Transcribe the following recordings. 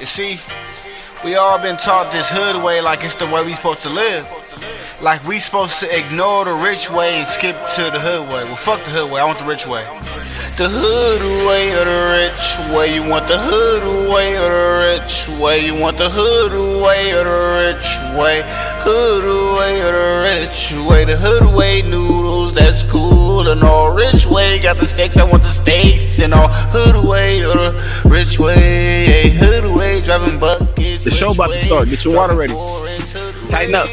You see, we all been taught this hood way like it's the way we supposed to live. Like we supposed to ignore the rich way and skip to the hood way. Well, fuck the hood way, I want the rich way. The hood way or the rich way. You want the hood way or the rich way. You want the hood way or the rich way. Hood way or the rich way. The hood way noodles, that's cool and all. Rich way got the steaks, I want the steaks and all. Hood way or the rich way. Hood way driving buckets. The show about to start. Get your water ready. Tighten up.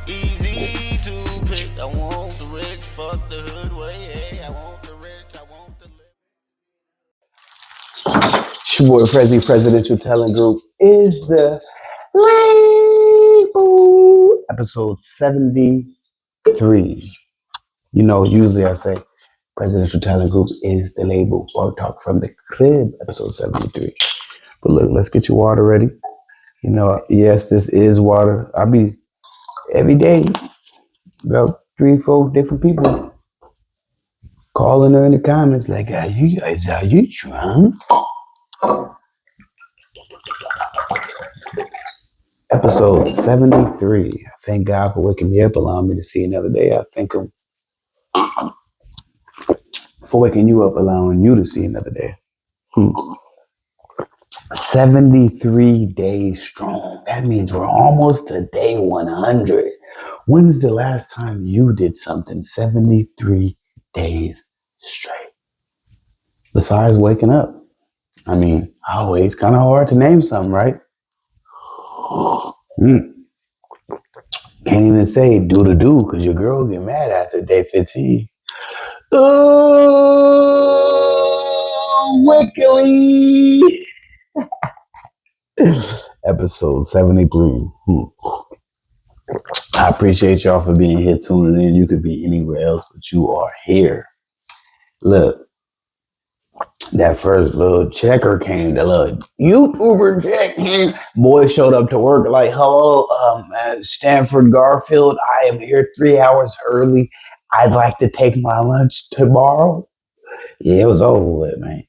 Easy to pick. I want the rich. Fuck the hood way. I want the rich. I want the It's your boy Prezi Presidential Talent Group is the label. Episode 73. You know, usually I say Presidential Talent Group is the label. Or talk from the crib, episode 73. But look, let's get your water ready. You know, yes, this is water. I'll be every day about 3-4 different people calling her in the comments like, are you drunk? Episode 73. Thank God for waking me up, allowing me to see another day. I thank him for waking you up, allowing you to see another day. 73 days strong. That means we're almost to day 100. When's the last time you did something 73 days straight? Besides waking up. I mean, always kind of hard to name something, right? Can't even say do because your girl get mad after day 15. Oh, wickedly. Episode 73. I appreciate y'all for being here, tuning in. You could be anywhere else, but you are here. Look, that first little checker came, the little YouTuber check came. Boy showed up to work like, hello, Stanford Garfield. I am here 3 hours early. I'd like to take my lunch tomorrow. Yeah, it was over with, man.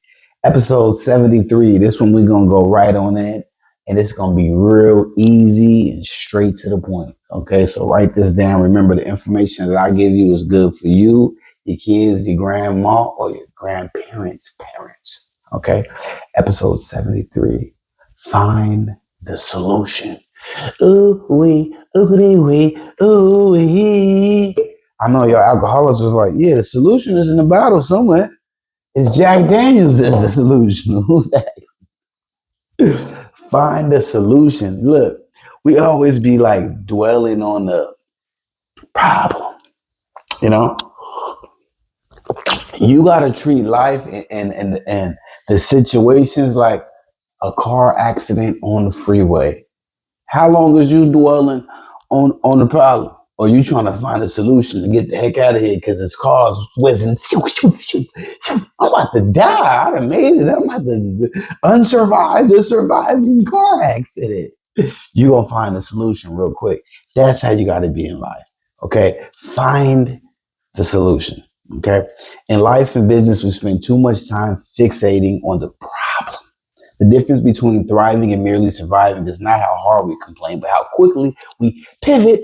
Episode 73. This one we're going to go right on in. And it's going to be real easy and straight to the point. Okay, so write this down. Remember, the information that I give you is good for you, your kids, your grandma, or your grandparents' parents. Okay, episode 73. Find the solution. Ooh, wee, ooh, wee, ooh, wee. I know your alcoholics was like, yeah, the solution is in the bottle somewhere. It's Jack Daniels is the solution. Who's that? Find the solution. Look, we always be like dwelling on the problem. You know, you gotta treat life and the situations like a car accident on the freeway. How long is you dwelling on the problem? Or you trying to find a solution to get the heck out of here because this car's whizzing. I'm about to die. I done made it. I'm about to unsurvive the surviving car accident. You gonna find a solution real quick. That's how you got to be in life. Okay, find the solution. Okay, in life and business, we spend too much time fixating on the problem. The difference between thriving and merely surviving is not how hard we complain, but how quickly we pivot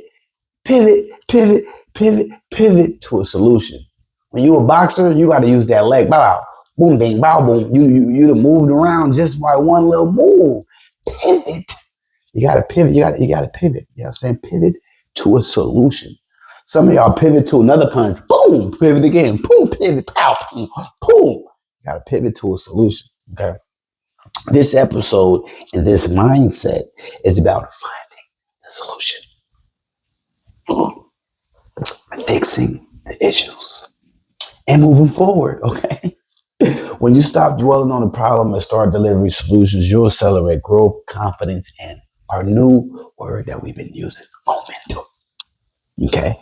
to a solution. When you a boxer, you got to use that leg. Bow, boom, bang, bow, boom. You done moved around just by one little move. Pivot. You got to pivot. You got to pivot. You know what I'm saying? Pivot to a solution. Some of y'all pivot to another punch. Boom, pivot again. Boom, pivot, pow, boom, boom. You got to pivot to a solution. Okay. This episode and this mindset is about finding the solution. Fixing the issues and moving forward, okay? When you stop dwelling on the problem and start delivering solutions, you'll accelerate growth, confidence, and our new word that we've been using, momentum. Okay?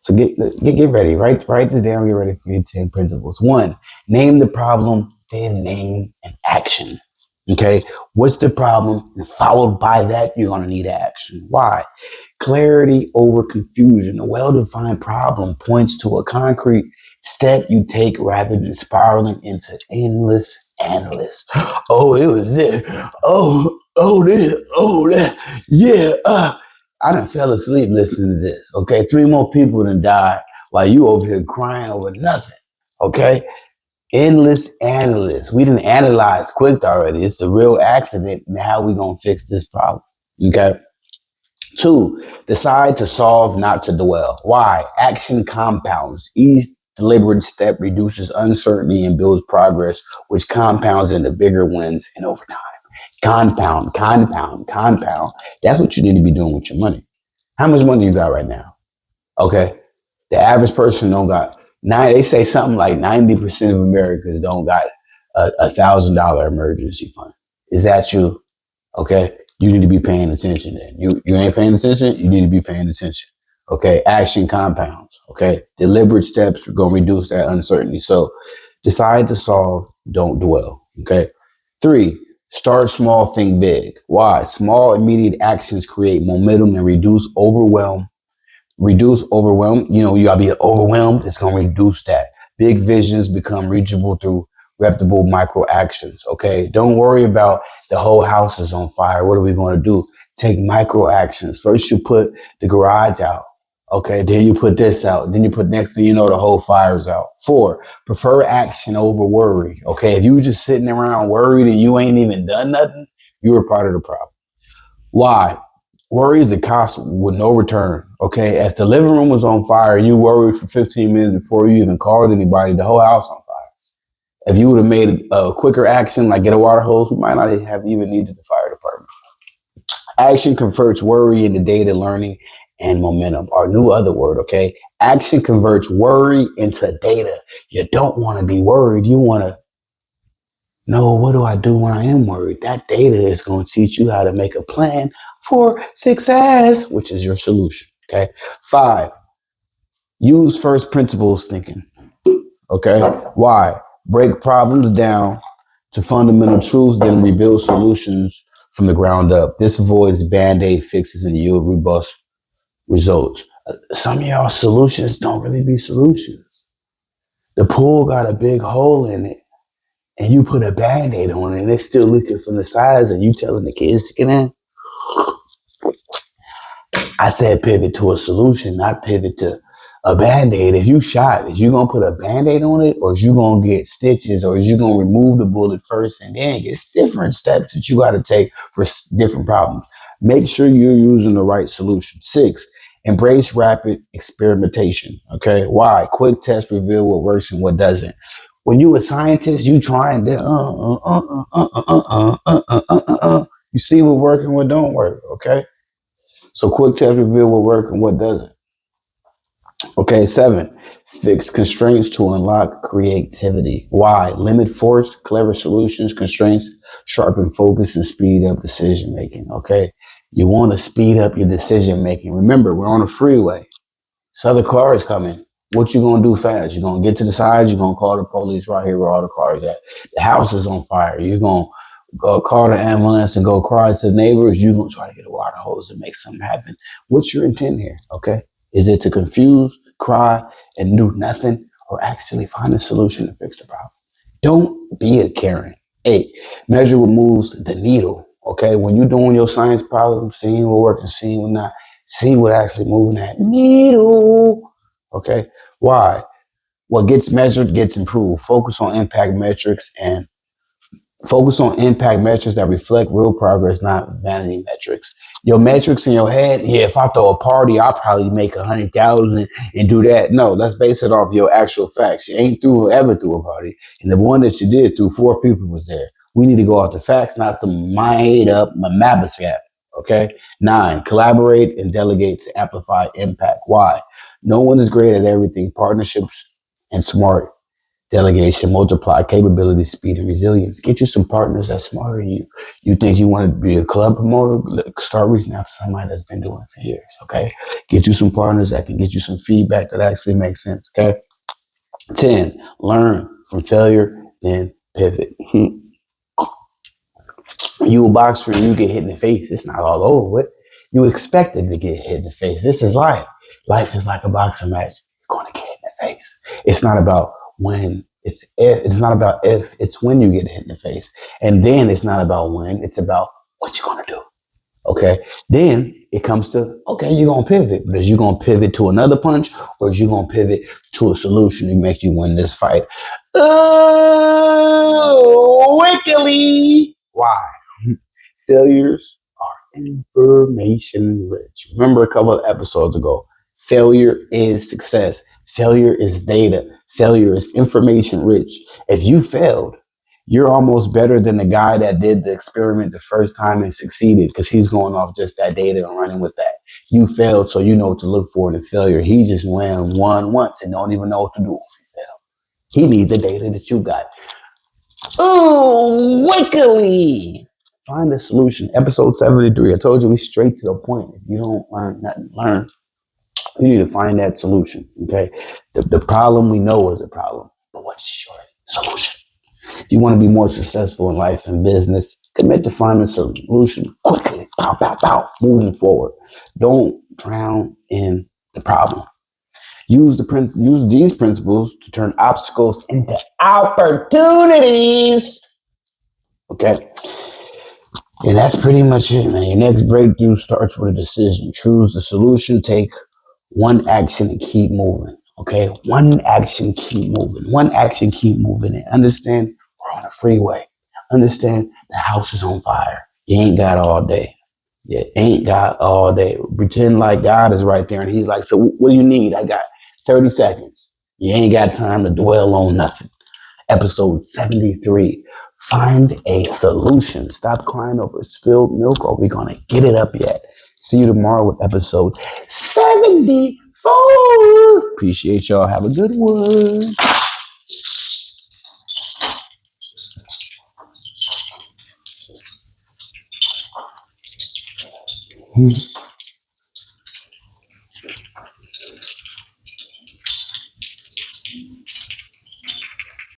So get ready. Write this down. Get ready for your 10 principles. 1, name the problem, then name an action. Okay, what's the problem? And followed by that, you're going to need action. Why? Clarity over confusion. A well-defined problem points to a concrete step you take rather than spiraling into endless analyst. Oh, it was this. Oh, this. Oh, that. Yeah. I done fell asleep listening to this. Okay, 3 more people done died while you over here crying over nothing. Okay, endless analysts. We didn't analyze quick already. It's a real accident. And how we gonna fix this problem? Okay. 2, decide to solve, not to dwell. Why? Action compounds. Each deliberate step reduces uncertainty and builds progress, which compounds into bigger wins and over time. Compound, compound, compound. That's what you need to be doing with your money. How much money you got right now? Okay. The average person don't got they say something like 90% of Americans don't got $1,000 emergency fund. Is that you? Okay. You need to be paying attention then. You ain't paying attention, you need to be paying attention. Okay. Action compounds. Okay. Deliberate steps are going to reduce that uncertainty. So decide to solve, don't dwell. Okay. 3, start small, think big. Why? Small, immediate actions create momentum and reduce overwhelm. You know, you gotta be overwhelmed. It's gonna reduce that. Big visions become reachable through reputable micro actions. Okay. Don't worry about the whole house is on fire. What are we going to do? Take micro actions. First, you put the garage out. Okay. Then you put this out. Then you put next thing you know, the whole fire's out. 4, prefer action over worry. Okay. If you just sitting around worried and you ain't even done nothing, you were part of the problem. Why? Worry is a cost with no return. Okay. If the living room was on fire and you worried for 15 minutes before you even called anybody, the whole house on fire. If you would have made a quicker action, like get a water hose, we might not have even needed the fire department. Action converts worry into data, learning, and momentum. Our new other word, okay? Action converts worry into data. You don't want to be worried. You want to know, what do I do when I am worried? That data is going to teach you how to make a plan for success, which is your solution, okay? 5, use first principles thinking, okay? Why? Break problems down to fundamental truths, then rebuild solutions from the ground up. This avoids band-aid fixes and yield robust results. Some of y'all solutions don't really be solutions. The pool got a big hole in it, and you put a band-aid on it, and it's still leaking from the sides, and you telling the kids to get in. I said pivot to a solution, not pivot to a band-aid. If you shot, is you gonna put a band-aid on it, or is you gonna get stitches, or is you gonna remove the bullet first and then get different steps that you gotta take for different problems? Make sure you're using the right solution. 6, embrace rapid experimentation. Okay, why? Quick tests reveal what works and what doesn't. When you a scientist, you trying to you see what works and what don't work. Okay, so quick tests reveal what works and what doesn't. Okay, 7, fix constraints to unlock creativity. Why? Limit force, clever solutions, constraints, sharpen focus, and speed up decision making. Okay, you want to speed up your decision making. Remember, we're on a freeway. So other cars coming. What you gonna do fast? You gonna get to the side? You gonna call the police right here where all the cars at? The house is on fire. You gonna go call the ambulance and go cry to the neighbors? You gonna try to get a water hose and make something happen? What's your intent here? Okay. Is it to confuse, cry, and do nothing, or actually find a solution to fix the problem? Don't be a Karen. 8, measure what moves the needle. Okay, when you're doing your science problem, seeing what works and seeing what not, see what actually moving that needle. Okay, why? What gets measured gets improved. Focus on impact metrics and focus on impact metrics that reflect real progress, not vanity metrics. Your metrics in your head, yeah, if I throw a party, I'll probably make 100,000 and do that. No, let's base it off your actual facts. You ain't ever threw a party. And the one that you did through 4 people was there. We need to go off the facts, not some made up mamabascap. Okay. 9, collaborate and delegate to amplify impact. Why? No one is great at everything. Partnerships and smart delegation multiply capability, speed, and resilience. Get you some partners that's smarter than you. You think you want to be a club promoter? Start reaching out to somebody that's been doing it for years. Okay. Get you some partners that can get you some feedback that actually makes sense. Okay. 10, learn from failure, then pivot. When you a boxer and you get hit in the face, it's not all over with. You expected to get hit in the face. This is life. Life is like a boxing match. You're going to get hit in the face. It's not about when, It's if. It's not about if. It's when you get hit in the face. And then it's not about when. It's about what you're gonna do. Okay. Then it comes to, okay, you're gonna pivot. But is you gonna pivot to another punch, or is you gonna pivot to a solution to make you win this fight? Oh, wickedly. Why? Failures are information rich. Remember a couple of episodes ago, failure is success. Failure is data. Failure is information rich. If you failed, you're almost better than the guy that did the experiment the first time and succeeded, because he's going off just that data and running with that. You failed, so you know what to look for in failure. He just won once and don't even know what to do if he failed. He needs the data that you got. Ooh, wickedly. Find a solution. Episode 73. I told you we straight to the point. If you don't learn nothing, learn. You need to find that solution. Okay. The problem we know is a problem, but what's your solution? If you want to be more successful in life and business, commit to finding a solution quickly. Pow, pow, pow. Moving forward. Don't drown in the problem. Use these principles to turn obstacles into opportunities. Okay. And that's pretty much it, man. Your next breakthrough starts with a decision. Choose the solution, take one action, and keep moving. Okay? One action, keep moving. One action, keep moving. And understand we're on a freeway. Understand the house is on fire. You ain't got all day. You ain't got all day. Pretend like God is right there and he's like, so what do you need? I got 30 seconds. You ain't got time to dwell on nothing. Episode 73. Find a solution. Stop crying over spilled milk. Are we going to get it up yet? See you tomorrow with episode 74. Appreciate y'all. Have a good one.